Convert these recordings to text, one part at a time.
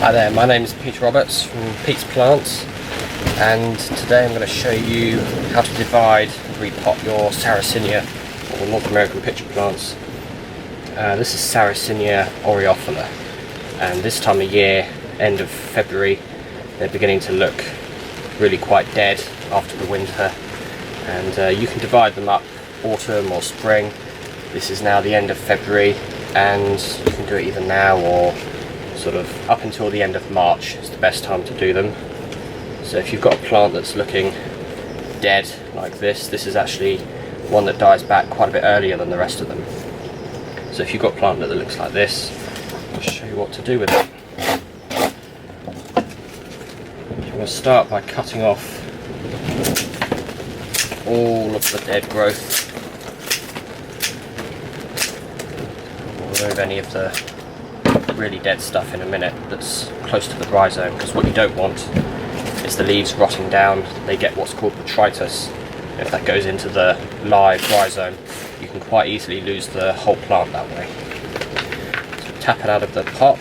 Hi there, my name is Peter Roberts from Pete's Plants, and today I'm going to show you how to divide and repot your Sarracenia or North American pitcher plants. This is Sarracenia oreophila, and this time of year, end of February, they're beginning to look really quite dead after the winter, and you can divide them up autumn or spring. This is now the end of February, and you can do it either now or sort of up until the end of March is the best time to do them. So if you've got a plant that's looking dead like this is actually one that dies back quite a bit earlier than the rest of them. So if you've got a plant that looks like this, I'll show you what to do with it. I'm going to start by cutting off all of the dead growth. We'll remove any of the really dead stuff in a minute that's close to the rhizome, because what you don't want is the leaves rotting down. They get what's called botrytis. If that goes into the live rhizome, you can quite easily lose the whole plant that way. So tap it out of the pot,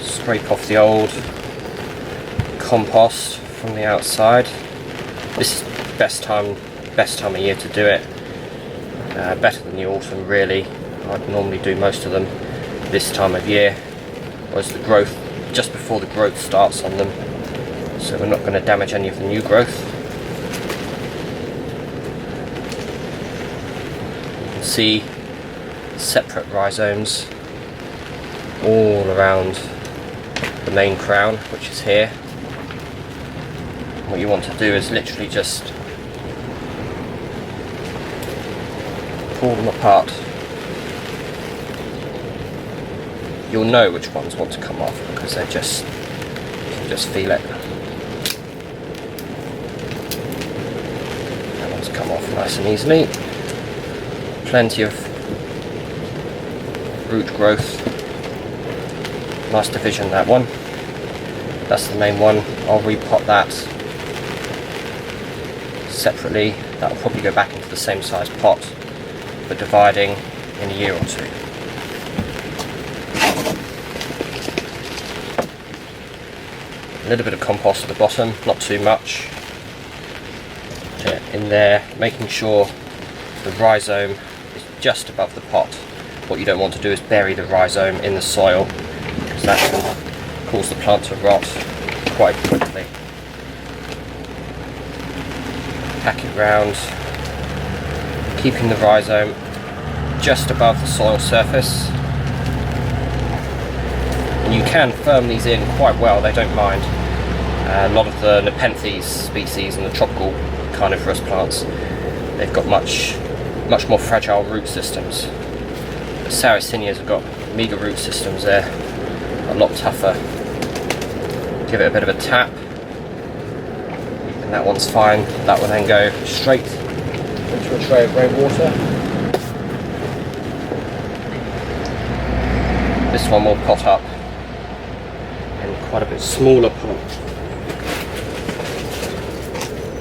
scrape off the old compost from the outside. This is the best time of year to do it. Better than the autumn, really. I'd normally do most of them this time of year, whereas the growth, just before the growth starts on them, so we're not going to damage any of the new growth. You can see separate rhizomes all around the main crown, which is here. What you want to do is literally just pull them apart. You'll know which ones want to come off because they're just, you can just feel it. That one's come off nice and easily. Plenty of root growth. Nice division, that one. That's the main one. I'll repot that separately. That'll probably go back into the same size pot for dividing in a year or two. A little bit of compost at the bottom, not too much. Put it in there, making sure the rhizome is just above the pot. What you don't want to do is bury the rhizome in the soil, because that can cause the plant to rot quite quickly. Pack it round, keeping the rhizome just above the soil surface. And you can firm these in quite well, they don't mind. A lot of the Nepenthes species and the tropical carnivorous plants, they've got much more fragile root systems. The Sarracenias have got meager root systems, they're a lot tougher. Give it a bit of a tap, and that one's fine. That will then go straight into a tray of rainwater. This one will pot up in quite a bit smaller pot,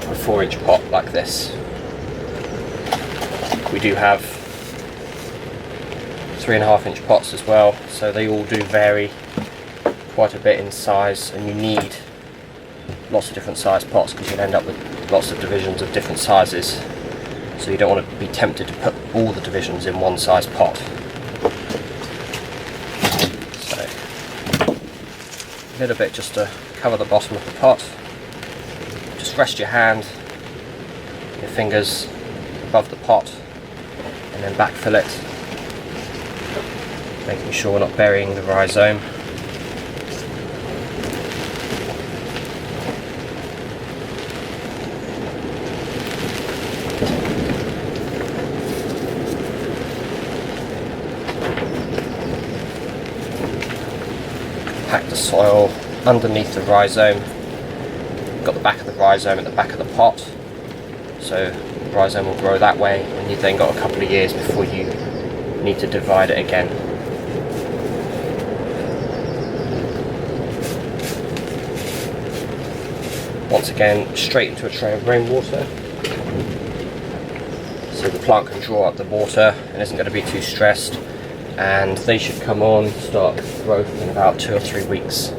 a 4-inch pot like this. We do have 3.5-inch pots as well, so they all do vary quite a bit in size, and you need lots of different size pots because you'll end up with lots of divisions of different sizes. So you don't want to be tempted to put all the divisions in one size pot. So a little bit just to cover the bottom of the pot. Just rest your hand, your fingers above the pot, and then backfill it, making sure we're not burying the rhizome. Pack the soil underneath the rhizome. Got the back of the rhizome at the back of the pot, so the rhizome will grow that way, and you've then got a couple of years before you need to divide it again. Once again, straight into a tray of rainwater, so the plant can draw up the water and isn't going to be too stressed. and they should come on, start growth in about 2 or 3 weeks.